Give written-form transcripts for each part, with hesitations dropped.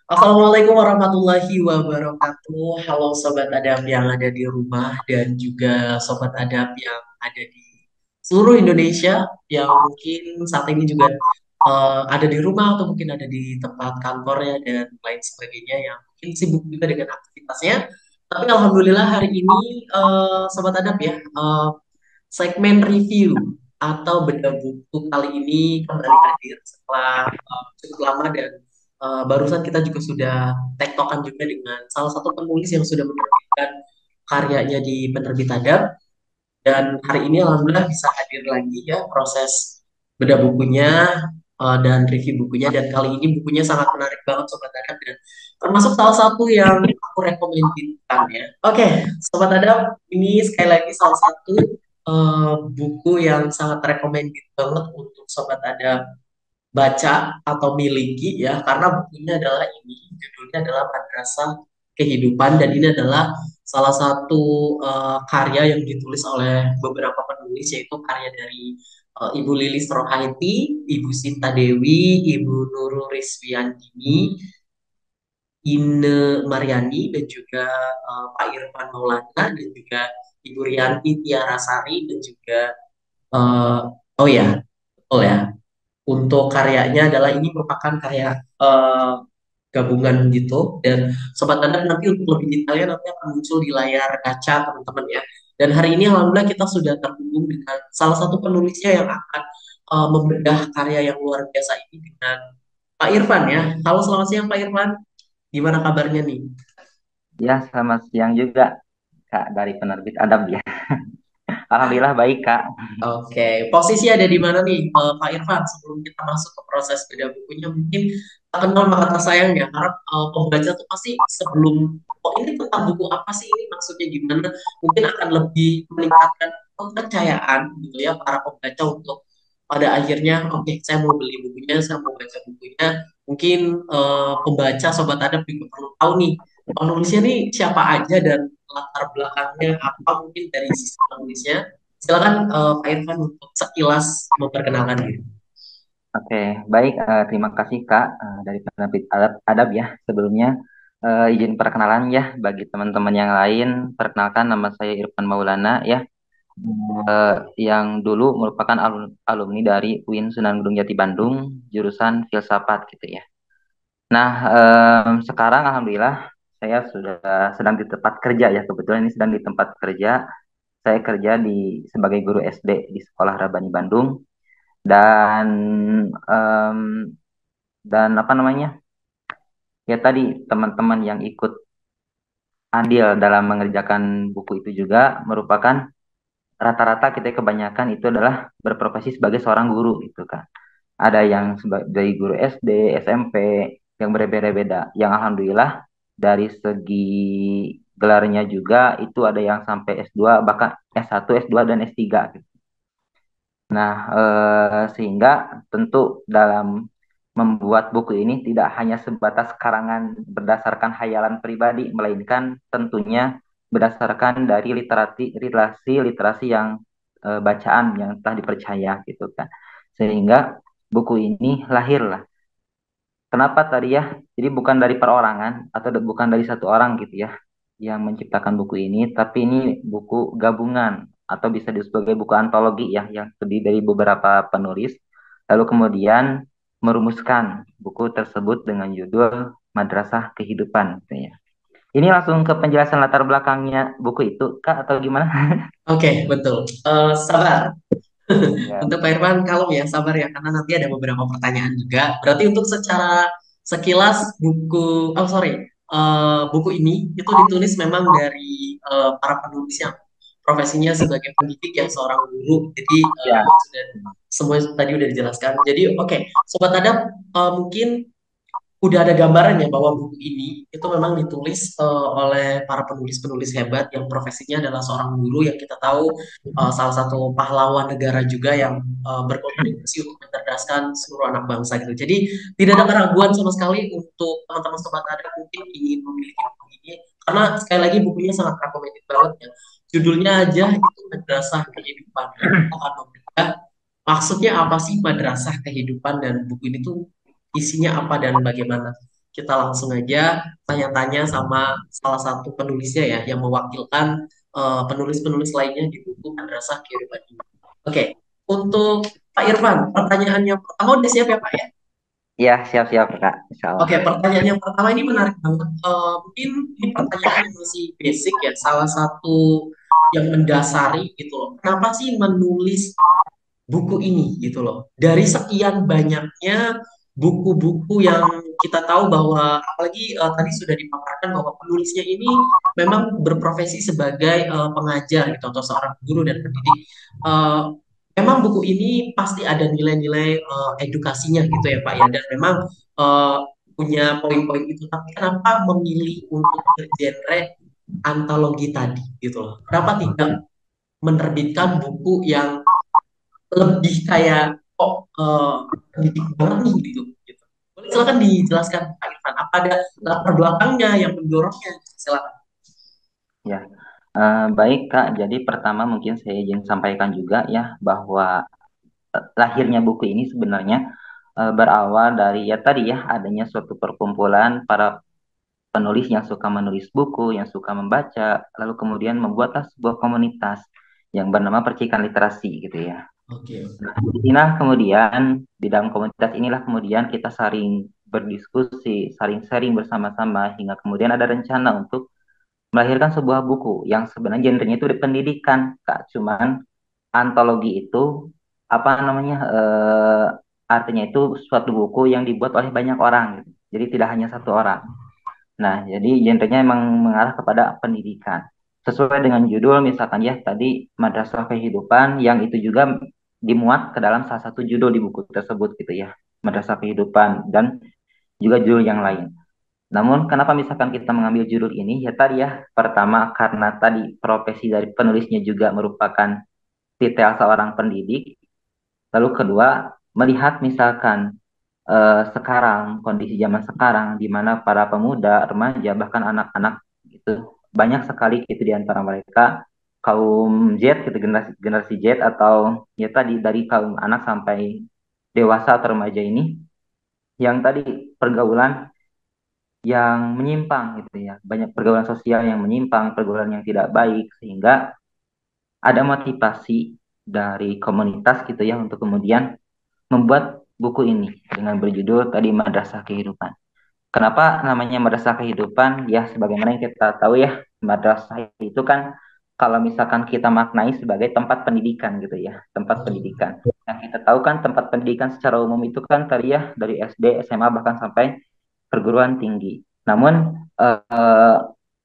Assalamualaikum warahmatullahi wabarakatuh. Halo Sobat Adab yang ada di rumah dan juga Sobat Adab yang ada di seluruh Indonesia yang mungkin saat ini juga ada di rumah atau mungkin ada di tempat kantornya dan lain sebagainya yang mungkin sibuk juga dengan aktivitasnya. Tapi Alhamdulillah hari ini Sobat Adab ya, segmen review atau bedah buku kali ini kembali hadir setelah cukup lama dan barusan kita juga sudah tektokan juga dengan salah satu penulis yang sudah menerbitkan karyanya di penerbit Adab dan hari ini alhamdulillah bisa hadir lagi ya proses bedah bukunya dan review bukunya dan kali ini bukunya sangat menarik banget Sobat Adab dan termasuk salah satu yang aku rekomendasikan ya. Oke, Sobat Adab, ini sekali lagi salah satu buku yang sangat recommended banget untuk Sobat Adab baca atau miliki ya karena bukunya adalah ini judulnya adalah Madrasah Kehidupan dan ini adalah salah satu karya yang ditulis oleh beberapa penulis yaitu karya dari Ibu Lilis Rohaiti, Ibu Sinta Dewi, Ibu Nurul Rizwiandini, Ine Mariani dan juga Pak Irfan Maulana dan juga Ibu Rianti Tiarasari dan juga eh, oh ya betul ya untuk karyanya adalah ini merupakan karya eh, gabungan gitu dan sobat Anda nanti untuk lebih detailnya nanti akan muncul di layar kaca teman-teman ya. Dan hari ini alhamdulillah kita sudah terhubung dengan salah satu penulisnya yang akan membedah karya yang luar biasa ini dengan Pak Irfan ya. Halo selamat siang Pak Irfan, gimana kabarnya nih? Ya, selamat siang juga, Kak, dari penerbit Adab ya. Alhamdulillah baik, Kak. Oke, posisi ada di mana nih, Pak Irfan? Sebelum kita masuk ke proses beda bukunya, mungkin tak kenal maka tak sayang ya, karena pembaca tuh pasti sebelum, oh ini tentang buku apa sih ini maksudnya gimana, mungkin akan lebih meningkatkan kepercayaan gitu ya para pembaca untuk pada akhirnya, oke saya mau beli bukunya, saya mau baca bukunya, mungkin pembaca Sobat Adab juga perlu tahu nih, penulisnya nih siapa aja dan latar belakangnya apa mungkin dari sisi penulisnya. Silakan Pak Irfan untuk sekilas memperkenalkan diri. Oke, baik. Terima kasih, Kak, dari penerbit Adab ya. Sebelumnya, izin perkenalan ya bagi teman-teman yang lain. Perkenalkan, nama saya Irfan Maulana ya, yang dulu merupakan alumni dari UIN Sunan Gunung Jati Bandung, jurusan filsafat gitu ya. Nah, sekarang Alhamdulillah saya sudah sedang di tempat kerja ya. Kebetulan ini sedang di tempat kerja. Saya kerja sebagai guru SD di Sekolah Rabani Bandung dan em, dan apa namanya? Ya tadi teman-teman yang ikut andil dalam mengerjakan buku itu juga merupakan rata-rata kita kebanyakan itu adalah berprofesi sebagai seorang guru itu kan. Ada yang sebagai guru SD, SMP yang berbeda-beda. Yang alhamdulillah dari segi gelarnya juga itu ada yang sampai S2 bahkan S1, S2 dan S3 gitu. Nah, sehingga tentu dalam membuat buku ini tidak hanya sebatas karangan berdasarkan hayalan pribadi, melainkan tentunya berdasarkan dari literasi yang bacaan yang telah dipercaya gitu kan. Sehingga buku ini lahirlah. Kenapa tadi ya? Jadi bukan dari perorangan atau bukan dari satu orang gitu ya yang menciptakan buku ini, tapi ini buku gabungan atau bisa disebut sebagai buku antologi ya yang terdiri dari beberapa penulis. Lalu kemudian merumuskan buku tersebut dengan judul Madrasah Kehidupan gitu ya. Ini langsung ke penjelasan latar belakangnya buku itu, Kak, atau gimana? Oke, betul. Sabar. Ya. Untuk Pak Irfan, kalem ya, sabar ya, karena nanti ada beberapa pertanyaan juga. Berarti untuk secara sekilas buku, oh sorry, buku ini itu ditulis memang dari para penulis yang profesinya sebagai pendidik ya, seorang guru. Jadi Ya. sudah semua tadi udah dijelaskan. Jadi oke, Sobat Adab, mungkin udah ada gambarannya bahwa buku ini itu memang ditulis oleh para penulis-penulis hebat yang profesinya adalah seorang guru yang kita tahu salah satu pahlawan negara juga yang berkontribusi untuk mencerdaskan seluruh anak bangsa gitu. Jadi tidak ada keraguan sama sekali untuk teman-teman sobat ada mungkin ingin memiliki buku ini karena sekali lagi bukunya sangat recommended banget ya. Judulnya aja itu Madrasah Kehidupan. Dan kita akan membedah maksudnya apa sih madrasah kehidupan dan buku ini tuh isinya apa dan bagaimana. kita langsung aja tanya-tanya sama salah satu penulisnya ya, yang mewakilkan penulis-penulis lainnya di buku Madrasah Kehidupan ini. Oke, untuk Pak Irfan, pertanyaan yang pertama udah siap ya Pak ya? Ya, siap-siap, Kak. Insya Allah. Oke, pertanyaan yang pertama ini menarik banget. Mungkin ini pertanyaan yang masih basic ya, salah satu yang mendasari gitu loh. Kenapa sih menulis buku ini gitu loh? Dari sekian banyaknya buku-buku yang kita tahu bahwa apalagi tadi sudah dipaparkan bahwa penulisnya ini memang berprofesi sebagai pengajar gitu atau seorang guru dan pendidik. Eh, Memang buku ini pasti ada nilai-nilai edukasinya gitu ya Pak ya, dan memang eh, punya poin-poin itu. Tapi kenapa memilih untuk bergenre antologi tadi gitu loh? Kenapa tidak menerbitkan buku yang lebih kayak pendidik banget nih gitu, gitu. Boleh silakan dijelaskan Pak Irfan, apa ada latar belakangnya yang mendorongnya? Silakan. Ya, baik Kak. Jadi pertama mungkin saya izin sampaikan juga ya bahwa lahirnya buku ini sebenarnya berawal dari ya tadi ya adanya suatu perkumpulan para penulis yang suka menulis buku, yang suka membaca, lalu kemudian membuatlah sebuah komunitas yang bernama Percikan Literasi gitu ya. Oke, oke. Nah, inilah kemudian di dalam komunitas inilah kemudian kita saling berdiskusi, saling sharing bersama-sama hingga kemudian ada rencana untuk melahirkan sebuah buku yang sebenarnya genrenya itu di pendidikan, Kak. Cuman antologi itu apa namanya artinya itu suatu buku yang dibuat oleh banyak orang gitu. Jadi tidak hanya satu orang. Nah, jadi genrenya emang mengarah kepada pendidikan. Sesuai dengan judul misalkan ya tadi Madrasah Kehidupan yang itu juga dimuat ke dalam salah satu judul di buku tersebut gitu ya. Madrasah Kehidupan dan juga judul yang lain. Namun kenapa misalkan kita mengambil judul ini? Ya tadi ya, pertama karena tadi profesi dari penulisnya juga merupakan titel seorang pendidik. Lalu kedua, melihat misalkan sekarang, kondisi zaman sekarang, di mana para pemuda, remaja, bahkan anak-anak gitu, banyak sekali gitu di antara mereka, kaum Z, gitu, generasi Z, atau ya tadi dari kaum anak sampai dewasa atau remaja ini, yang tadi pergaulan yang menyimpang gitu ya, banyak pergaulan sosial yang menyimpang, pergaulan yang tidak baik, sehingga ada motivasi dari komunitas gitu ya untuk kemudian membuat buku ini dengan berjudul tadi Madrasah Kehidupan. Kenapa namanya Madrasah Kehidupan? Ya, sebagaimana yang kita tahu ya, madrasah itu kan kalau misalkan kita maknai sebagai tempat pendidikan gitu ya, tempat Betul. pendidikan. Yang kita tahu kan tempat pendidikan secara umum itu kan tadi ya dari SD, SMA bahkan sampai perguruan tinggi. Namun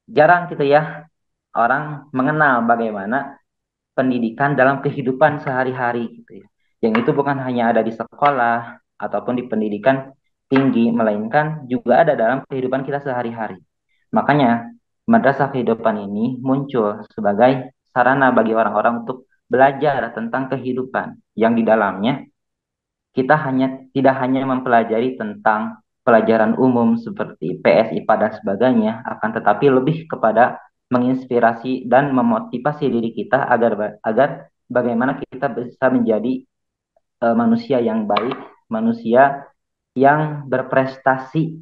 jarang gitu ya orang mengenal bagaimana pendidikan dalam kehidupan sehari-hari gitu ya. Yang itu bukan hanya ada di sekolah ataupun di pendidikan tinggi, melainkan juga ada dalam kehidupan kita sehari-hari. Makanya madrasah kehidupan ini muncul sebagai sarana bagi orang-orang untuk belajar tentang kehidupan yang di dalamnya kita tidak hanya mempelajari tentang pelajaran umum seperti PS, IPA dan sebagainya, akan tetapi lebih kepada menginspirasi dan memotivasi diri kita agar bagaimana kita bisa menjadi manusia yang baik, manusia yang berprestasi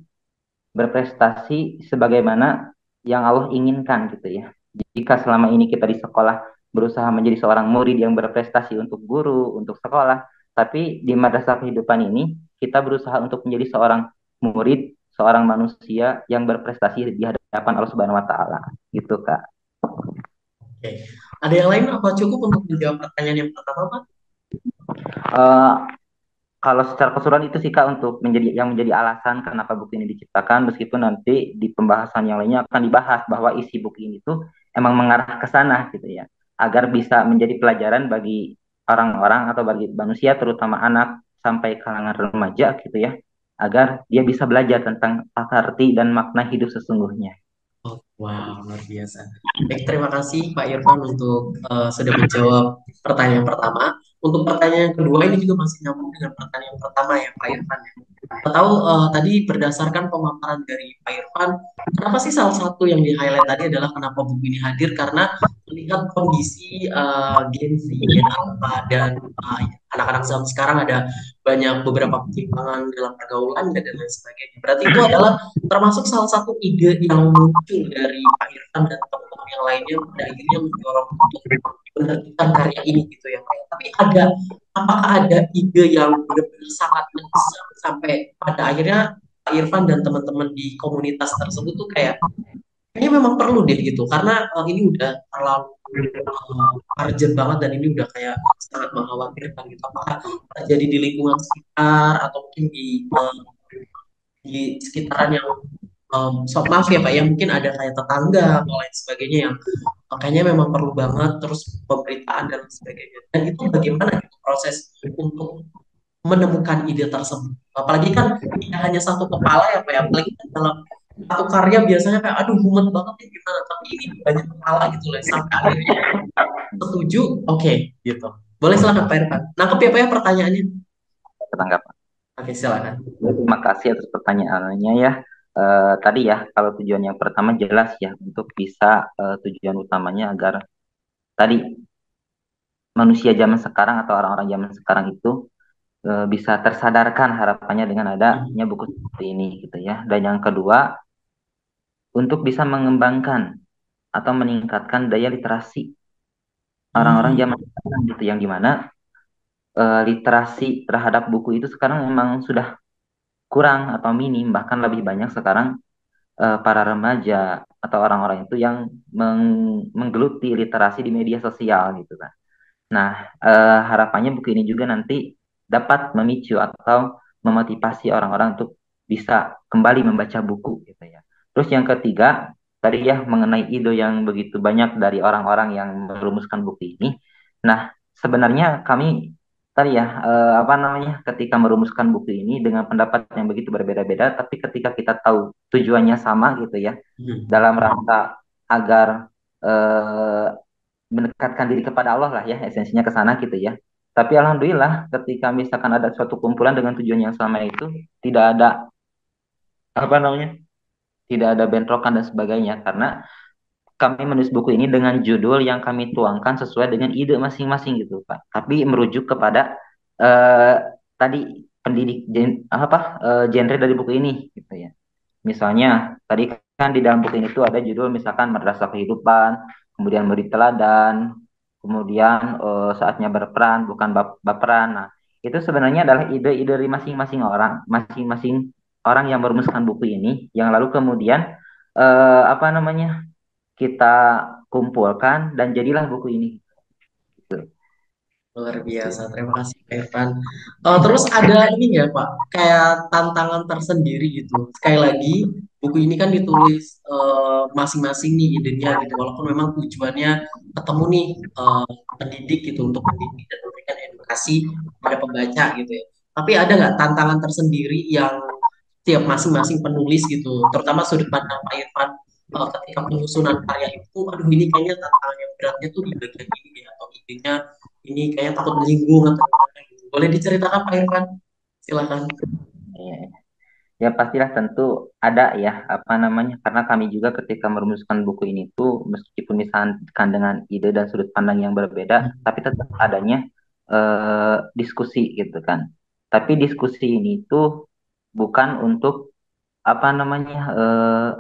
sebagaimana yang Allah inginkan gitu ya. Jika selama ini kita di sekolah berusaha menjadi seorang murid yang berprestasi untuk guru, untuk sekolah, tapi di madrasah kehidupan ini kita berusaha untuk menjadi seorang murid, seorang manusia yang berprestasi di hadapan Allah Subhanahu wa taala. Gitu, Kak. Oke. Ada yang lain apa cukup untuk menjawab pertanyaan yang pertama, Pak? Eh, Kalau secara keseluruhan itu sih Kak untuk menjadi alasan kenapa buku ini diciptakan meskipun nanti di pembahasan yang lainnya akan dibahas bahwa isi buku ini tuh emang mengarah ke sana gitu ya agar bisa menjadi pelajaran bagi orang-orang atau bagi manusia terutama anak sampai kalangan remaja gitu ya agar dia bisa belajar tentang arti dan makna hidup sesungguhnya. Oh, wow, luar biasa. Baik, terima kasih Pak Irfan untuk sudah menjawab pertanyaan pertama. Untuk pertanyaan yang kedua ini juga masih nyambung dengan pertanyaan pertama ya Pak Irfan. Tahu tadi berdasarkan pemaparan dari Pak Irfan, kenapa sih salah satu yang di-highlight tadi adalah kenapa buku ini hadir? Karena melihat kondisi Gen Z, Gen Alpha, dan anak-anak zaman sekarang ada banyak beberapa ketimpangan dalam pergaulan dan lain sebagainya. Berarti itu adalah termasuk salah satu ide yang muncul dari Pak Irfan dan teman-teman yang lainnya pada akhirnya mendorong untuk menerbitkan karya ini gitu ya Pak. Tapi apakah ada ide yang benar-benar sangat mendesak sampai pada akhirnya Pak Irfan dan teman-teman di komunitas tersebut tuh kayak kayaknya memang perlu deh gitu karena ini udah terlalu urgent banget dan ini udah kayak sangat mengkhawatirkan gitu apakah terjadi di lingkungan sekitar atau mungkin di sekitaran yang maaf ya Pak ya mungkin ada kayak tetangga atau lain sebagainya yang makanya memang perlu banget terus pemberitaan dan lain sebagainya dan itu bagaimana gitu proses untuk menemukan ide tersebut. Apalagi kan tidak hanya satu kepala ya Pak ya, apalagi kan dalam satu karya biasanya kayak aduh mumet banget ya gimana, tapi ini banyak kepala gitu loh, sampai akhirnya setuju, oke, gitu. Boleh silakan Pak Irfan. Nangkep ya Pak ya pertanyaannya? Ketanggapan. Oke, silakan. Terima kasih atas pertanyaannya ya. Tadi ya, kalau tujuan yang pertama jelas ya, untuk bisa tujuan utamanya agar tadi manusia zaman sekarang atau orang-orang zaman sekarang itu bisa tersadarkan harapannya dengan adanya buku seperti ini gitu ya. Dan yang kedua, untuk bisa mengembangkan atau meningkatkan daya literasi orang-orang Hmm, zaman sekarang gitu, yang dimana literasi terhadap buku itu sekarang memang sudah kurang atau minim, bahkan lebih banyak sekarang para remaja atau orang-orang itu yang menggeluti literasi di media sosial gitu kan. Nah, harapannya buku ini juga nanti dapat memicu atau memotivasi orang-orang untuk bisa kembali membaca buku gitu ya. Terus yang ketiga, tadi ya mengenai ide yang begitu banyak dari orang-orang yang merumuskan buku ini. Nah, sebenarnya kami tadi ya apa namanya, ketika merumuskan buku ini dengan pendapat yang begitu berbeda-beda, tapi ketika kita tahu tujuannya sama gitu ya, hmm. dalam rangka agar eh, mendekatkan diri kepada Allah lah ya, esensinya ke sana gitu ya. Tapi alhamdulillah ketika misalkan ada suatu kumpulan dengan tujuan yang sama itu, tidak ada apa namanya, tidak ada bentrokan dan sebagainya, karena kami menulis buku ini dengan judul yang kami tuangkan sesuai dengan ide masing-masing gitu Pak, tapi merujuk kepada eh, tadi genre dari buku ini gitu ya. Misalnya, tadi kan di dalam buku ini tuh ada judul misalkan Madrasah Kehidupan, kemudian Murid Teladan, kemudian Saatnya Berperan, Bukan Baperan. Nah, itu sebenarnya adalah ide-ide dari masing-masing orang yang merumuskan buku ini, yang lalu kemudian apa namanya, kita kumpulkan dan jadilah buku ini. Gitu. Luar Gitu. biasa, terima kasih Pak Irfan. Terus ada ini ya Pak, kayak tantangan tersendiri gitu. Sekali lagi, buku ini kan ditulis masing-masing nih idenya gitu, walaupun memang tujuannya ketemu nih pendidik gitu untuk mendidik dan memberikan edukasi pada pembaca gitu ya. Tapi ada nggak tantangan tersendiri yang tiap masing-masing penulis gitu, terutama sudut pandang Pak Irfan ketika penyusunan karya itu, aduh ini kayaknya tantangan yang beratnya tuh di bagian ini ya, atau idenya ini kayaknya takut menyinggung atau gimana gitu. Boleh diceritakan Pak Irfan? Silakan. Ya, ya pastilah tentu ada ya, apa namanya, karena kami juga ketika merumuskan buku ini tuh meskipun misalkan dengan ide dan sudut pandang yang berbeda, tapi tetap adanya diskusi gitu kan. Tapi diskusi ini tuh bukan untuk apa namanya,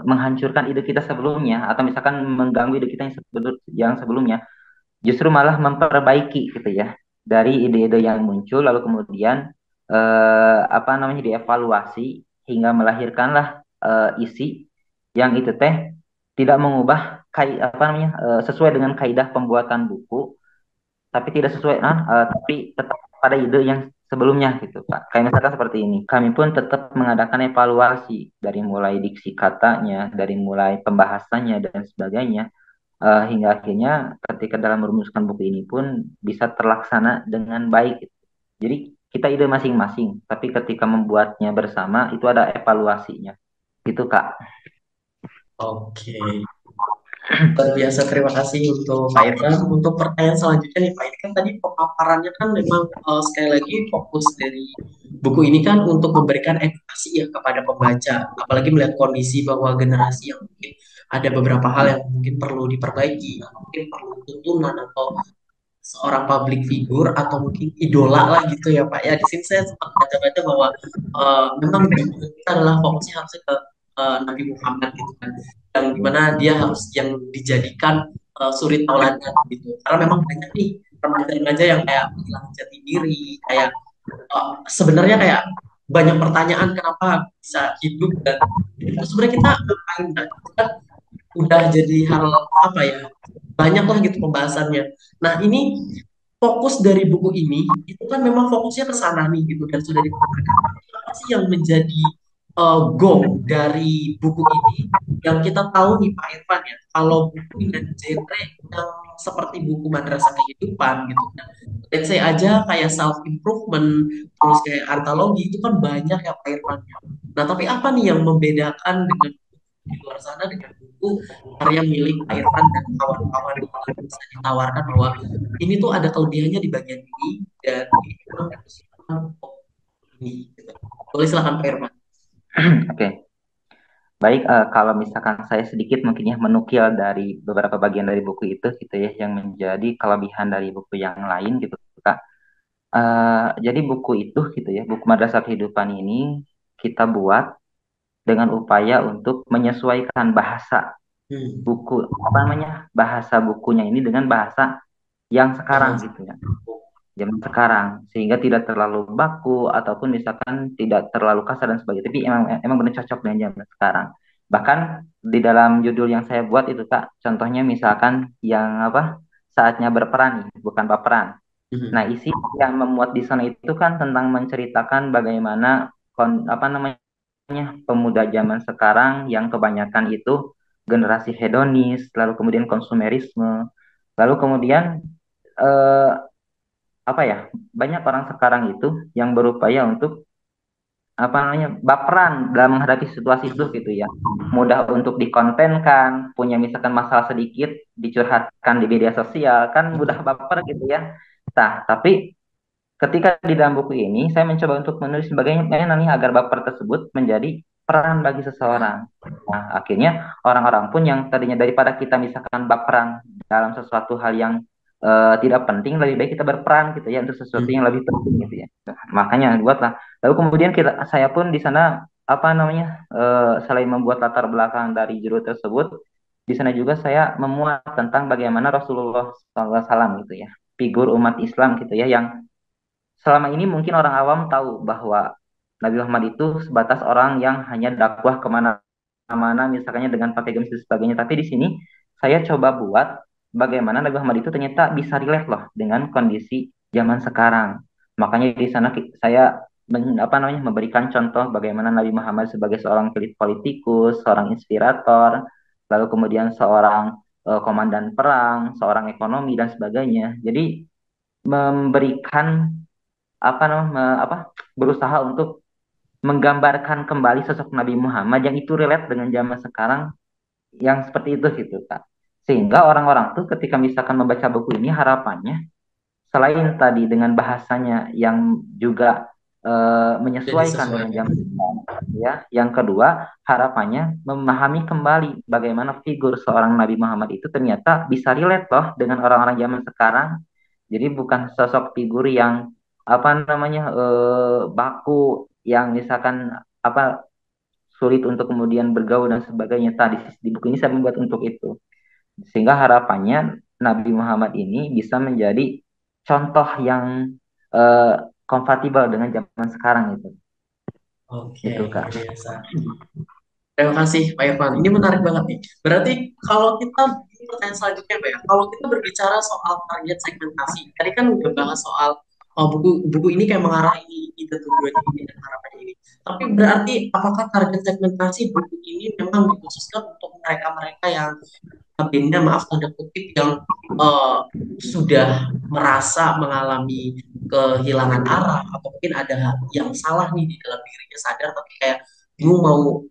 menghancurkan ide kita sebelumnya atau misalkan mengganggu ide kita yang sebelumnya, justru malah memperbaiki gitu ya dari ide-ide yang muncul, lalu kemudian apa namanya, dievaluasi hingga melahirkanlah isi yang itu teh tidak mengubah apa namanya, sesuai dengan kaidah pembuatan buku, tapi tidak sesuai tapi tetap pada ide yang sebelumnya gitu Pak. Kayak misalkan seperti ini, kami pun tetap mengadakan evaluasi dari mulai diksi katanya, dari mulai pembahasannya dan sebagainya, hingga akhirnya ketika dalam merumuskan buku ini pun bisa terlaksana dengan baik. Jadi kita ide masing-masing, tapi ketika membuatnya bersama itu ada evaluasinya. Itu Kak. Oke. Luar biasa, terima kasih untuk Pak Irfan. Untuk pertanyaan selanjutnya nih Pak, ini kan tadi pemaparannya kan memang sekali lagi fokus dari buku ini kan untuk memberikan edukasi ya kepada pembaca, apalagi melihat kondisi bahwa generasi yang mungkin ada beberapa hal yang mungkin perlu diperbaiki, atau mungkin perlu tuntunan atau seorang public figure atau mungkin idola lah gitu ya Pak. Ya di sini saya sempat baca-baca bahwa memang junjungan kita adalah fokusnya harusnya ke Nabi Muhammad gitu kan, yang dimana dia harus yang dijadikan suri tauladan gitu. Karena memang banyak nih remaja-remaja yang kayak kehilangan jati diri, kayak sebenarnya kayak banyak pertanyaan kenapa bisa hidup dan itu sebenarnya kita ngapain kan? Itu kan udah jadi hal apa ya, banyak lah gitu pembahasannya. Nah ini fokus dari buku ini itu kan memang fokusnya ke sana nih gitu dan sudah dipaparkan. Tapi apa sih yang menjadi goal dari buku ini yang kita tahu nih Pak Irfan ya, kalau buku dengan genre yang seperti buku Madrasah Kehidupan gitu kan, let's say aja kayak self improvement, terus kayak antologi itu kan banyak ya Pak Irfan ya. Nah tapi apa nih yang membedakan dengan di luar sana dengan buku karya milik Pak Irfan dan kawan-kawan yang bisa ditawarkan bahwa ini tuh ada kelebihannya di bagian ini dan ini memang dikhususkan untuk ini gitu. Boleh silakan Pak Irfan. Oke, baik. Kalau misalkan saya sedikit mungkin ya menukil dari beberapa bagian dari buku itu gitu ya, yang menjadi kelebihan dari buku yang lain gitu, Kak. Jadi buku itu gitu ya, buku Madrasah Kehidupan ini kita buat dengan upaya untuk menyesuaikan bahasa Hmm. buku, apa namanya, bahasa bukunya ini dengan bahasa yang sekarang Jangan gitu sampai. ya, zaman sekarang, sehingga tidak terlalu baku ataupun misalkan tidak terlalu kasar dan sebagainya, tapi emang emang benar cocok dengan zaman sekarang. Bahkan di dalam judul yang saya buat itu Kak, contohnya misalkan yang apa, saatnya berperan nih, bukan baperan. Nah, Hmm. isi yang memuat di sana itu kan tentang menceritakan bagaimana apa namanya, pemuda zaman sekarang yang kebanyakan itu generasi hedonis, lalu kemudian konsumerisme, lalu kemudian eh, apa ya, banyak orang sekarang itu yang berupaya untuk apa namanya, baperan dalam menghadapi situasi itu Hmm. gitu ya, mudah untuk dikontenkan, punya misalkan masalah sedikit dicurhatkan di media sosial kan mudah Hmm. baper gitu ya. Nah, tapi ketika di dalam buku ini saya mencoba untuk menulis bagaimana nih agar baper tersebut menjadi peran bagi seseorang. Nah, akhirnya orang-orang pun yang tadinya daripada kita misalkan baperan dalam sesuatu hal yang tidak penting, lebih baik kita berperan gitu ya untuk sesuatu yang Hmm. lebih penting gitu ya. Nah, makanya buatlah. Lalu kemudian saya pun di sana apa namanya, selain membuat latar belakang dari judul tersebut, di sana juga saya memuat tentang bagaimana Rasulullah SAW gitu ya, figur umat Islam gitu ya, yang selama ini mungkin orang awam tahu bahwa Nabi Muhammad itu sebatas orang yang hanya dakwah kemana-mana, misalnya dengan pakai gamis dan sebagainya. Tapi di sini saya coba buat bagaimana Nabi Muhammad itu ternyata bisa relate loh dengan kondisi zaman sekarang. Makanya di sana saya apa namanya, memberikan contoh bagaimana Nabi Muhammad sebagai seorang politikus, seorang inspirator, lalu kemudian seorang komandan perang, seorang ekonomi dan sebagainya. Jadi memberikan apa namanya, apa, berusaha untuk menggambarkan kembali sosok Nabi Muhammad yang itu relate dengan zaman sekarang yang seperti itu gitu Kak. Sehingga orang-orang tuh ketika misalkan membaca buku ini, harapannya selain tadi dengan bahasanya yang juga Dan menyesuaikan dengan disesuaikan. zaman sekarang ya, yang kedua harapannya memahami kembali bagaimana figur seorang Nabi Muhammad itu ternyata bisa relate loh dengan orang-orang zaman sekarang. Jadi bukan sosok figur yang apa namanya, baku, yang misalkan apa, sulit untuk kemudian bergaul dan sebagainya. Tadi di buku ini saya membuat untuk itu, sehingga harapannya Nabi Muhammad ini bisa menjadi contoh yang eh, kompatibel dengan zaman sekarang itu. Oke, Itu luar Kak. biasa. Terima kasih Pak Irfan. Ini menarik banget nih. Berarti kalau kita, ini pertanyaan selanjutnya Pak ya, kalau kita berbicara soal target segmentasi, tadi kan udah bahas soal buku buku ini kayak mengarai ide tujuannya ini dan harapannya ini. Tapi berarti apakah target segmentasi buku ini memang dikhususkan untuk mereka-mereka yang notabene maaf tanda kutip yang sudah merasa mengalami kehilangan arah atau mungkin ada yang salah nih di dalam dirinya sadar tapi kayak bingung mau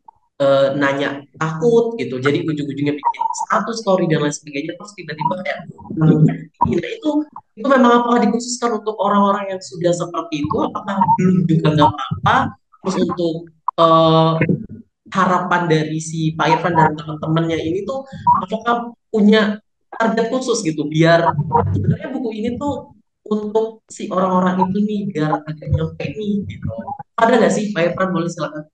nanya takut gitu. Jadi ujung-ujungnya bikin status story dan lain sebagainya terus tiba-tiba kayak berhenti. Nah itu memang apakah dikhususkan untuk orang-orang yang sudah seperti itu? Apakah belum juga nggak apa-apa? Terus untuk eh, harapan dari si Pak Irfan dan teman-temannya ini tuh apakah punya target khusus gitu biar sebenarnya buku ini tuh untuk si orang-orang itu nih biar agak nyampe nih gitu. Ada nggak sih Pak Irfan boleh silakan.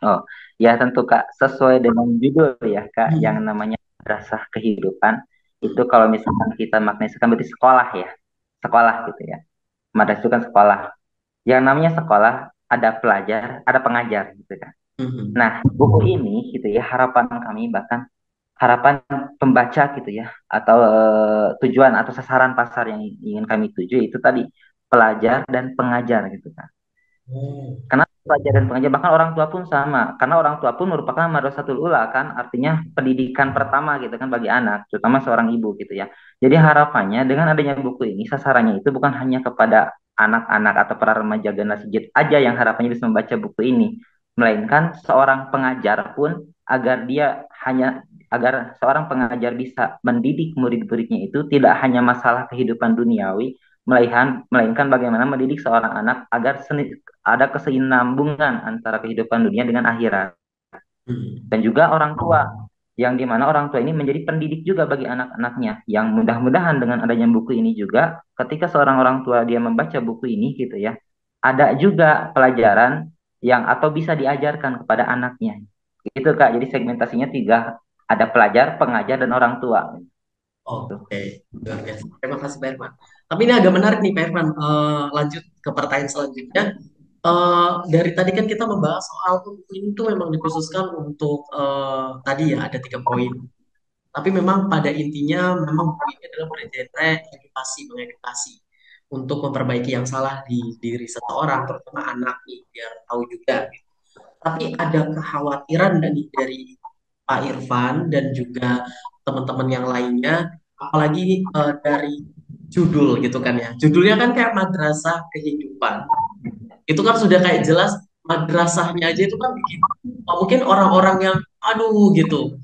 Oh, ya tentu Kak, sesuai dengan judul ya Kak, yang Hmm. namanya Madrasah Kehidupan, itu kalau misalkan kita maknanya berarti sekolah ya, sekolah gitu ya. Madrasah itu kan sekolah. Yang namanya sekolah, ada pelajar, ada pengajar gitu kan. Hmm. Nah, buku ini gitu ya, harapan kami bahkan harapan pembaca gitu ya, atau tujuan atau sasaran pasar yang ingin kami tuju itu tadi pelajar dan pengajar gitu kan. Oh. Karena pelajar dan pengajar bahkan orang tua pun sama, karena orang tua pun merupakan madrasatul ula kan, artinya pendidikan pertama gitu kan bagi anak, terutama seorang ibu gitu ya. Jadi harapannya dengan adanya buku ini sasarannya itu bukan hanya kepada anak-anak atau para remaja generasi Z aja yang harapannya bisa membaca buku ini, melainkan seorang pengajar pun agar seorang pengajar bisa mendidik murid-muridnya itu tidak hanya masalah kehidupan duniawi, melainkan bagaimana mendidik seorang anak agar ada kesinambungan antara kehidupan dunia dengan akhirat. Hmm. Dan juga orang tua, yang dimana orang tua ini menjadi pendidik juga bagi anak-anaknya. Yang mudah-mudahan dengan adanya buku ini juga, ketika seorang orang tua dia membaca buku ini gitu ya, ada juga pelajaran yang atau bisa diajarkan kepada anaknya. Gitu Kak, jadi segmentasinya tiga, ada pelajar, pengajar, dan orang tua. Gitu. Oke, luar biasa. Terima kasih Pak Irfan. Tapi ini agak menarik nih Pak Irfan. Lanjut ke pertanyaan selanjutnya. Dari tadi kan kita membahas soal buku ini tuh memang dikhususkan untuk tadi ya ada 3 poin. Tapi memang pada intinya memang buku ini adalah bergenre edukasi, mengedukasi untuk memperbaiki yang salah di diri seseorang, terutama anak nih, biar tahu juga. Tapi ada kekhawatiran dari Pak Irfan dan juga teman-teman yang lainnya, apalagi dari judul gitu kan ya. Judulnya kan kayak Madrasah Kehidupan. Itu kan sudah kayak jelas madrasahnya aja itu kan bikin mungkin orang-orang yang aduh gitu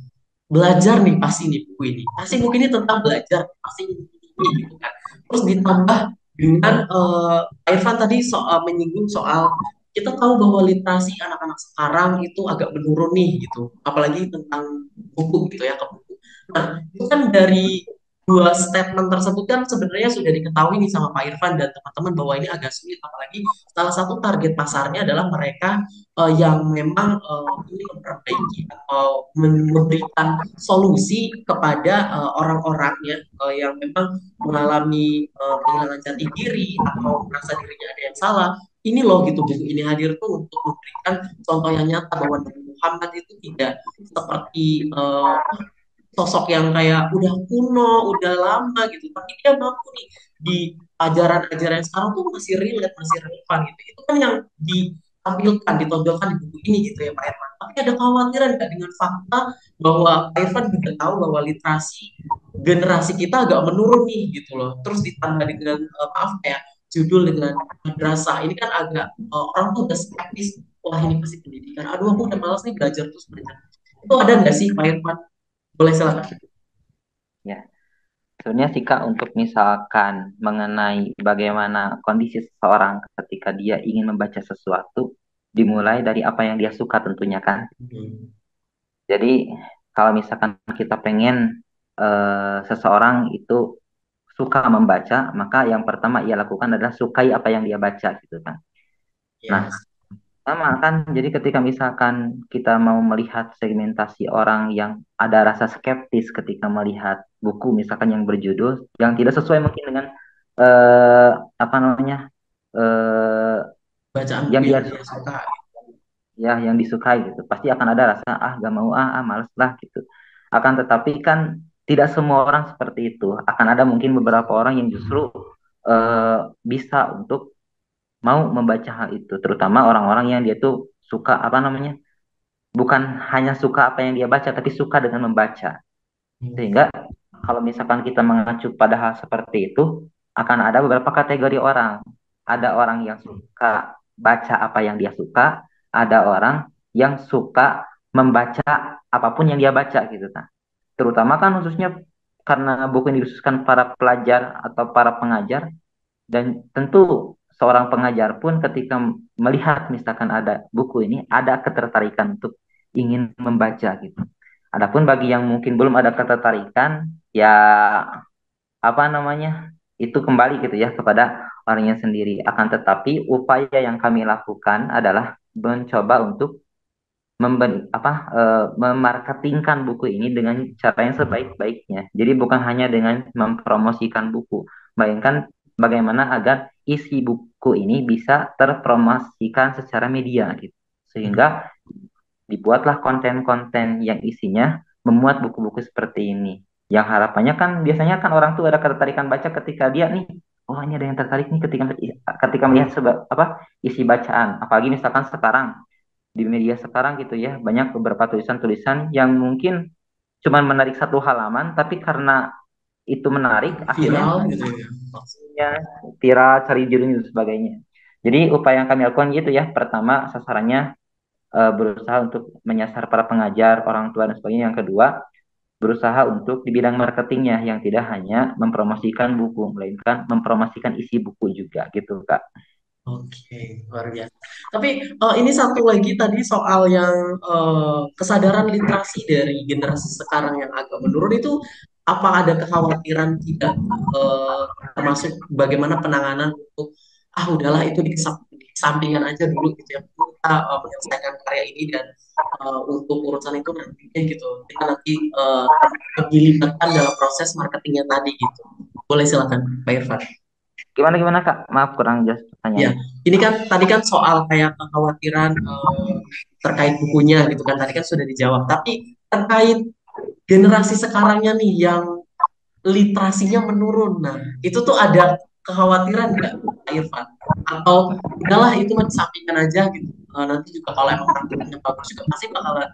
belajar nih pasti nih buku ini pasti mungkin ini tentang belajar pasti ini gitu kan terus ditambah dengan Pak Irfan tadi soal menyinggung soal kita tahu bahwa literasi anak-anak sekarang itu agak menurun nih gitu apalagi tentang buku gitu ya ke buku nah itu kan dari dua statement tersebut kan sebenarnya sudah diketahui nih sama Pak Irfan dan teman-teman bahwa ini agak sulit apalagi salah satu target pasarnya adalah mereka yang memang ingin memperbaiki atau memberikan solusi kepada orang-orangnya yang memang mengalami kehilangan jati diri atau merasa dirinya ada yang salah. Ini loh gitu buku ini hadir tuh untuk memberikan contoh yang nyata bahwa Nabi Muhammad itu tidak seperti sosok yang kayak udah kuno, udah lama gitu. Tapi dia mampu nih di ajaran-ajaran sekarang tuh masih relate, masih relevan gitu. Itu kan yang ditampilkan, ditonjolkan di buku ini gitu ya Pak Irfan. Tapi ada kekhawatiran nggak dengan fakta bahwa Pak Irfan juga tahu bahwa literasi generasi kita agak menurun nih gitu loh. Terus ditambah dengan maaf kayak judul dengan madrasah ini kan agak orang tuh udah skeptis. Wah ini pasti pendidikan. Aduh aku udah malas nih belajar terus belajar. Itu ada nggak sih Pak Irfan? Boleh silakan. Ya. Sebenarnya sih Kak, untuk misalkan mengenai bagaimana kondisi seseorang ketika dia ingin membaca sesuatu, dimulai dari apa yang dia suka tentunya kan. Hmm. Jadi kalau misalkan kita pengen seseorang itu suka membaca, maka yang pertama ia lakukan adalah sukai apa yang dia baca gitu kan. Nah, Yes. sama kan, jadi ketika misalkan kita mau melihat segmentasi orang yang ada rasa skeptis ketika melihat buku misalkan yang berjudul yang tidak sesuai mungkin dengan eh, apa namanya eh, Bacaan buku yang yang dia dia suka. ya yang disukai gitu, pasti akan ada rasa gak mau males lah gitu. Akan tetapi kan tidak semua orang seperti itu. Akan ada mungkin beberapa orang yang justru eh, bisa untuk mau membaca hal itu, terutama orang-orang yang dia tuh suka apa namanya, bukan hanya suka apa yang dia baca, tapi suka dengan membaca. Hmm. Sehingga kalau misalkan kita mengacu pada hal seperti itu, akan ada beberapa kategori orang. Ada orang yang suka baca apa yang dia suka, ada orang yang suka membaca apapun yang dia baca gitu kan. Terutama kan khususnya karena buku ini dikhususkan para pelajar atau para pengajar, dan tentu seorang pengajar pun ketika melihat misalkan ada buku ini ada ketertarikan untuk ingin membaca gitu. Adapun bagi yang mungkin belum ada ketertarikan, ya apa namanya, itu kembali gitu ya kepada orangnya sendiri. Akan tetapi upaya yang kami lakukan adalah mencoba untuk memarketingkan buku ini dengan cara yang sebaik-baiknya. Jadi bukan hanya dengan mempromosikan buku, melainkan bagaimana agar isi buku ini bisa terpromosikan secara media gitu. Sehingga dibuatlah konten-konten yang isinya memuat buku-buku seperti ini. Yang harapannya kan biasanya kan orang tuh ada ketertarikan baca ketika dia nih, oh ini ada yang tertarik nih ketika ketika melihat isi bacaan. Apalagi misalkan sekarang di media sekarang gitu ya, banyak beberapa tulisan-tulisan yang mungkin cuman menarik satu halaman, tapi karena itu menarik, Viral akhirnya gitu ya. ya, viral, cari judul dan sebagainya. Jadi upaya yang kami lakukan gitu ya, pertama sasarannya berusaha untuk menyasar para pengajar, orang tua dan sebagainya. Yang kedua, berusaha untuk di bidang marketingnya yang tidak hanya mempromosikan buku, melainkan mempromosikan isi buku juga gitu, Kak. Oke, luar biasa. Tapi ini satu lagi tadi soal yang kesadaran literasi dari generasi sekarang yang agak menurun itu, apa ada kekhawatiran tidak, eh, termasuk bagaimana penanganan untuk udahlah itu dikesampingkan aja dulu gitu ya. Kita menyelesaikan karya ini dan untuk urusan itu nantinya gitu. Kita nanti dilibatkan dalam proses marketingnya tadi gitu. Boleh silakan, Pak Irfan. Gimana gimana Kak? Maaf kurang jelas Ya, pertanyaannya. ini kan tadi kan soal kayak kekhawatiran terkait bukunya gitu kan. Tadi kan sudah dijawab. Tapi terkait generasi sekarangnya nih yang literasinya menurun. Nah, itu tuh ada kekhawatiran nggak, Pak Irfan? Atau udahlah itu mah disampingkan aja gitu. Nanti juga kalau emang marketingnya bagus juga pasti bakalan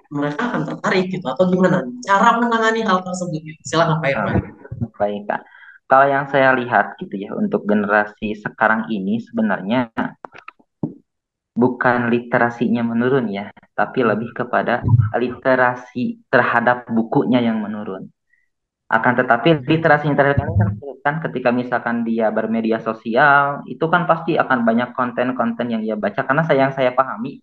mereka akan tertarik gitu. Atau gimana? Cara menangani hal tersebut gitu. Silakan Pak Ah, Irfan. baik Kak. Kalau yang saya lihat gitu ya untuk generasi sekarang ini sebenarnya bukan literasinya menurun ya, tapi lebih kepada literasi terhadap bukunya yang menurun. Akan tetapi literasinya terhadap ini kan ketika misalkan dia bermedia sosial, itu kan pasti akan banyak konten-konten yang dia baca. Karena yang saya pahami,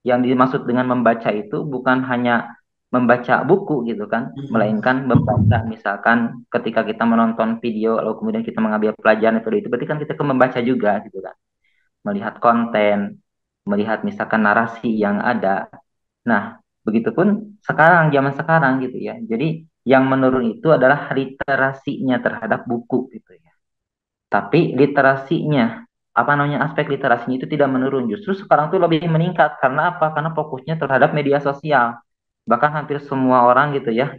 yang dimaksud dengan membaca itu bukan hanya membaca buku gitu kan, Hmm. melainkan membaca misalkan ketika kita menonton video lalu kemudian kita mengambil pelajaran itu berarti kan kita kan membaca juga gitu kan, melihat konten, melihat misalkan narasi yang ada. Nah, begitupun sekarang, zaman sekarang gitu ya. Jadi yang menurun itu adalah literasinya terhadap buku gitu ya. Tapi literasinya, apa namanya, aspek literasinya itu tidak menurun. Justru sekarang tuh lebih meningkat. Karena apa? Karena fokusnya terhadap media sosial. Bahkan hampir semua orang gitu ya,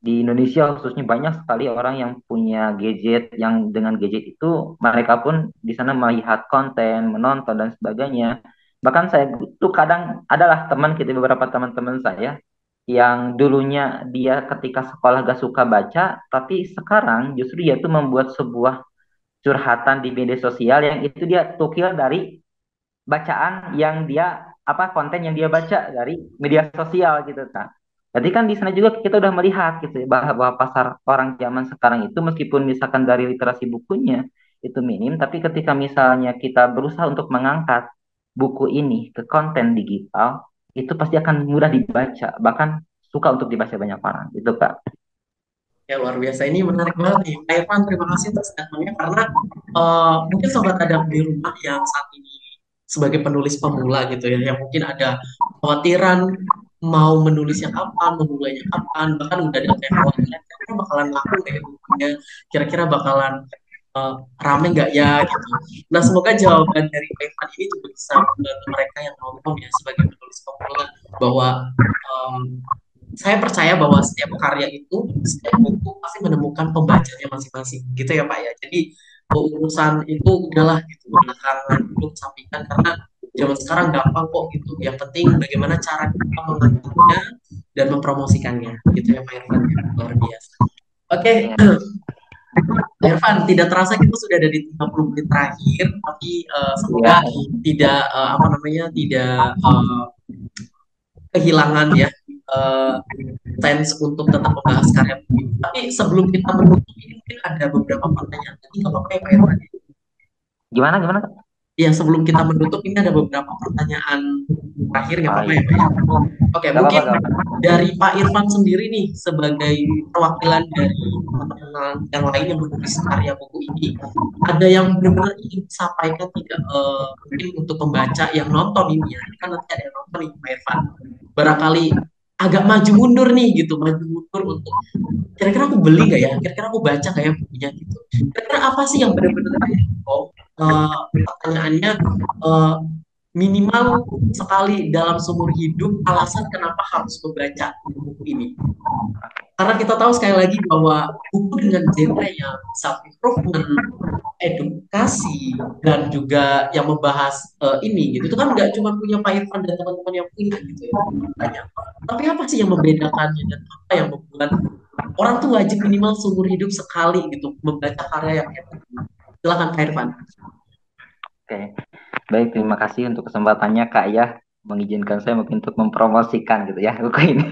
di Indonesia khususnya banyak sekali orang yang punya gadget, yang dengan gadget itu mereka pun di sana melihat konten, menonton dan sebagainya. Bahkan saya tuh kadang adalah teman kita, beberapa teman-teman saya yang dulunya dia ketika sekolah gak suka baca, tapi sekarang justru dia tuh membuat sebuah curhatan di media sosial yang itu dia tukil dari bacaan yang dia apa konten yang dia baca dari media sosial gitu kan. Berarti kan di sana juga kita udah melihat gitu ya, bahwa pasar orang zaman sekarang itu meskipun misalkan dari literasi bukunya itu minim, tapi ketika misalnya kita berusaha untuk mengangkat buku ini ke konten digital, itu pasti akan mudah dibaca, bahkan suka untuk dibaca banyak orang. Itu Kak. Ya luar biasa, ini menarik banget nih Pak Irfan, terima kasih atas statementnya karena mungkin sobat ada di rumah yang saat ini sebagai penulis pemula gitu ya, yang mungkin ada khawatiran mau menulisnya kapan, memulainya kapan, bahkan udah ada kayak khawatiran kira-kira bakalan laku nggak ya bukunya, kira-kira bakalan eh, rame nggak ya gitu. Nah semoga jawaban dari Pak Irfan ini juga bisa membantu mereka yang nonton ya sebagai penulis pemula, bahwa saya percaya bahwa setiap karya itu, setiap buku pasti menemukan pembacanya masing-masing, gitu ya Pak ya. Jadi urusan itu udahlah gitu, belakangan dulu sampaikan karena zaman sekarang gampang kok gitu. Yang penting bagaimana cara kita mengangkatnya dan mempromosikannya, gitu ya Pak Irfan ya. Luar biasa. Oke, Ya, Pak Irfan, tidak terasa kita sudah ada di 30 menit terakhir, tapi semoga ya, tidak apa namanya tidak kehilangan ya eh, sense untuk tetap membahas karya buku ini. Tapi sebelum kita menutup ini mungkin ada beberapa pertanyaan lagi nggak apa-apa ya Pak Irfan? Gimana gimana Kak? Ya sebelum kita menutup ini ada beberapa pertanyaan terakhir nggak Oh apa-apa iya, ya Pak ya? Oke, gak apa-apa mungkin gak apa-apa. dari Pak Irfan sendiri nih sebagai perwakilan dari teman-teman yang lain yang menulis karya buku ini, ada yang benar-benar ingin disampaikan tidak mungkin untuk pembaca yang nonton ini ya, ini kan nanti ada yang nonton nih Pak Irfan, barangkali agak maju mundur nih gitu, maju mundur untuk kira-kira aku beli nggak ya, kira-kira aku baca nggak ya bukunya gitu, kira-kira apa sih yang benar-benar oh, pertanyaannya eh, minimal sekali dalam seumur hidup alasan kenapa harus membaca buku ini. Karena kita tahu sekali lagi bahwa buku dengan genre yang self improvement, edukasi dan juga yang membahas ini gitu itu kan nggak cuma punya Pak Irfan dan teman-teman yang punya gitu ya banyak. Tapi apa sih yang membedakannya dan apa yang membuat orang tuh wajib minimal seumur hidup sekali gitu membaca karya yang epic. Silakan Pak Irfan. Oke, baik, terima kasih untuk kesempatannya Kak ya, mengizinkan saya mungkin untuk mempromosikan gitu ya buku ini.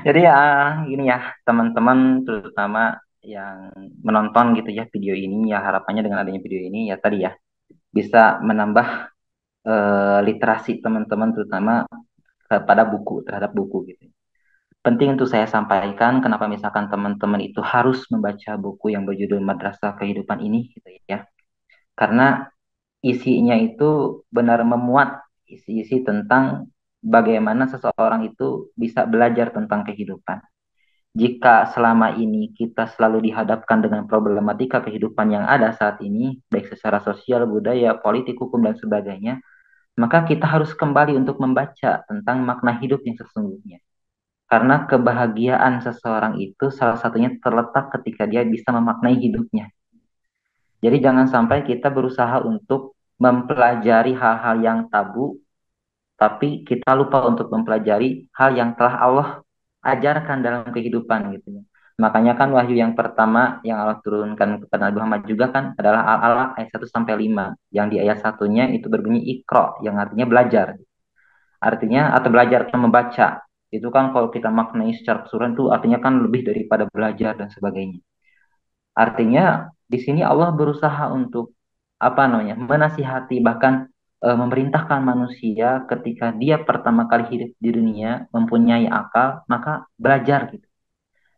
Jadi ya gini ya teman-teman, terutama yang menonton gitu ya video ini, ya harapannya dengan adanya video ini ya tadi ya bisa menambah literasi teman-teman, terutama kepada buku, terhadap buku gitu. Penting untuk saya sampaikan kenapa misalkan teman-teman itu harus membaca buku yang berjudul Madrasah Kehidupan ini gitu ya. Karena isinya itu benar memuat isi-isi tentang bagaimana seseorang itu bisa belajar tentang kehidupan. Jika selama ini kita selalu dihadapkan dengan problematika kehidupan yang ada saat ini, baik secara sosial, budaya, politik, hukum, dan sebagainya, maka kita harus kembali untuk membaca tentang makna hidup yang sesungguhnya. Karena kebahagiaan seseorang itu salah satunya terletak ketika dia bisa memaknai hidupnya. Jadi jangan sampai kita berusaha untuk mempelajari hal-hal yang tabu, tapi kita lupa untuk mempelajari hal yang telah Allah ajarkan dalam kehidupan gitu ya. Makanya kan wahyu yang pertama yang Allah turunkan kepada Nabi Muhammad juga kan adalah Al-Alaq ayat 1 sampai 5. Yang di ayat satunya itu berbunyi Iqra yang artinya belajar. Artinya atau belajar atau membaca. Itu kan kalau kita maknai secara keseluruhan itu artinya kan lebih daripada belajar dan sebagainya. Artinya di sini Allah berusaha untuk apa namanya menasihati bahkan memerintahkan manusia ketika dia pertama kali hidup di dunia mempunyai akal maka belajar gitu.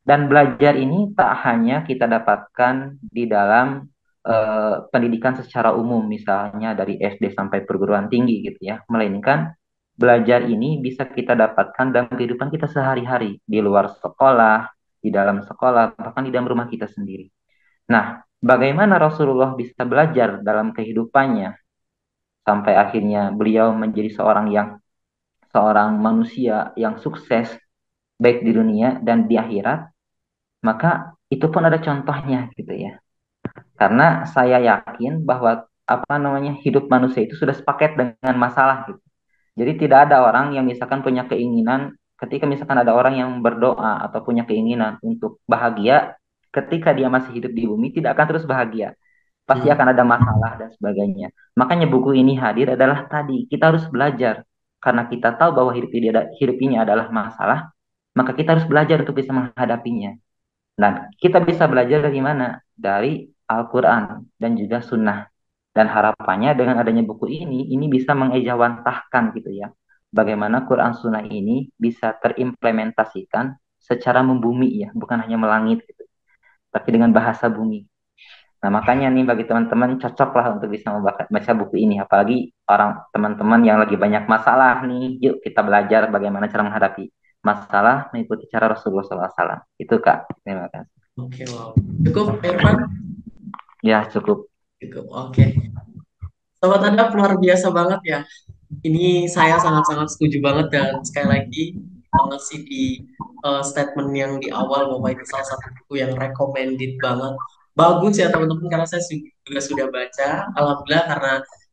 Dan belajar ini tak hanya kita dapatkan di dalam pendidikan secara umum misalnya dari SD sampai perguruan tinggi gitu ya, melainkan belajar ini bisa kita dapatkan dalam kehidupan kita sehari-hari di luar sekolah, di dalam sekolah, bahkan di dalam rumah kita sendiri. Nah, bagaimana Rasulullah bisa belajar dalam kehidupannya sampai akhirnya beliau menjadi seorang manusia yang sukses baik di dunia dan di akhirat, maka itu pun ada contohnya gitu ya. Karena saya yakin bahwa apa namanya hidup manusia itu sudah sepaket dengan masalah gitu. Jadi tidak ada orang yang misalkan punya keinginan ketika misalkan ada orang yang berdoa atau punya keinginan untuk bahagia ketika dia masih hidup di bumi tidak akan terus bahagia. Pasti Hmm. akan ada masalah dan sebagainya. Makanya buku ini hadir adalah tadi kita harus belajar karena kita tahu bahwa hidup ini adalah masalah, maka kita harus belajar untuk bisa menghadapinya. Dan kita bisa belajar dari mana? Dari Al-Quran dan juga Sunnah. Dan harapannya dengan adanya buku ini bisa mengejawantahkan gitu ya. Bagaimana Quran Sunnah ini bisa terimplementasikan secara membumi ya, bukan hanya melangit gitu, tapi dengan bahasa bumi. Nah, makanya nih bagi teman-teman cocok lah untuk bisa membaca buku ini. Apalagi orang teman-teman yang lagi banyak masalah nih, yuk kita belajar bagaimana cara menghadapi masalah mengikuti cara Rasulullah SAW. Itu Kak, terima kasih. Oke, wow. Cukup Pak Irfan? Ya, cukup. Cukup. Oke. Sobat Anda luar biasa banget ya. Ini saya sangat-sangat setuju banget dan sekali lagi banget sih di statement yang di awal bahwa ini salah satu buku yang recommended banget. Bagus ya teman-teman karena saya juga sudah baca. Alhamdulillah karena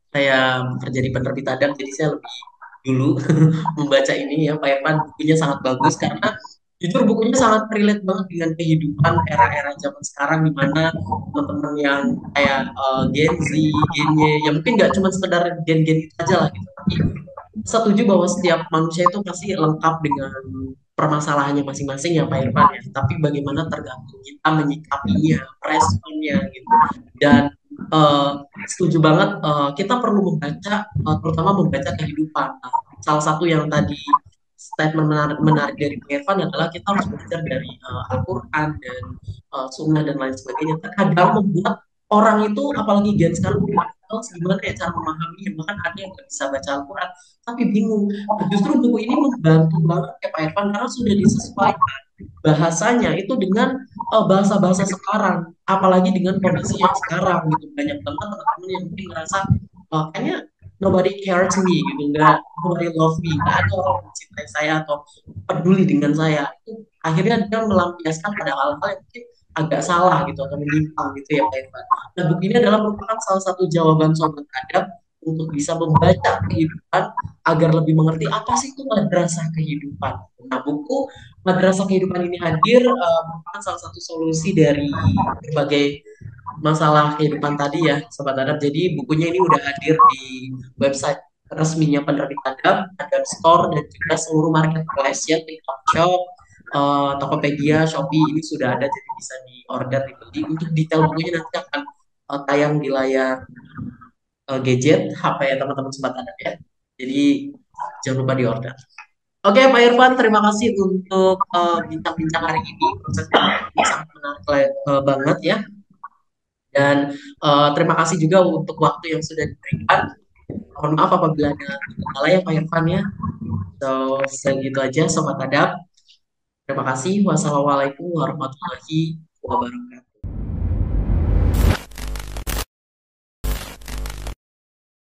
saya bekerja di penerbit Adam jadi saya lebih dulu membaca ini ya Pak Irfan bukunya sangat bagus karena jujur bukunya sangat relate banget dengan kehidupan era-era zaman sekarang di mana teman-teman yang kayak Gen Z, Gen Y, ya mungkin nggak cuma sekedar gen-gen itu aja lah gitu, tapi setuju bahwa setiap manusia itu pasti lengkap dengan permasalahannya masing-masing ya Pak Irfan ya. Tapi bagaimana tergantung kita menyikapinya, responnya gitu. Dan eh, setuju banget kita perlu membaca, terutama membaca kehidupan. Nah, salah satu yang tadi statement menarik dari Pak Irfan adalah kita harus belajar dari Al-Quran dan Sunnah dan lain sebagainya. Terkadang membuat orang itu, apalagi gen sekarang, gimana ya cara memahaminya. Bahkan ada yang nggak bisa baca Al-Quran tapi bingung. Nah, justru buku ini membantu banget ya Pak Irfan karena sudah disesuaikan bahasanya itu dengan bahasa-bahasa sekarang, apalagi dengan kondisi yang sekarang gitu. Banyak banget teman-teman yang mungkin ngerasa kayaknya nobody cares me gitu, nggak nobody love me, nggak ada orang yang mencintai saya atau peduli dengan saya. Itu akhirnya dia melampiaskan pada hal-hal yang mungkin agak salah gitu atau menyimpang gitu ya Pak Irfan. Nah, buku ini adalah merupakan salah satu jawaban sobat adab untuk bisa membaca kehidupan agar lebih mengerti apa sih itu madrasah kehidupan. Nah, buku Madrasah Kehidupan ini hadir merupakan salah satu solusi dari berbagai masalah kehidupan tadi ya, Sobat Adab. Jadi bukunya ini udah hadir di website resminya penerbit Adab, Adab Store, dan juga seluruh marketplace ya, TikTok Shop, Tokopedia, Shopee, ini sudah ada, jadi bisa di-order, dibeli. Untuk detail bukunya nanti akan tayang di layar gadget HP ya teman-teman Sobat Adab ya. Jadi jangan lupa di-order. Oke, Pak Irfan, terima kasih untuk bincang-bincang hari ini. Proses ini sangat menarik banget ya. Dan terima kasih juga untuk waktu yang sudah diberikan. Mohon maaf apabila ada kendala ya, Pak Irfan ya. So, segitu aja, Sobat Adab. Terima kasih. Wassalamualaikum warahmatullahi wabarakatuh.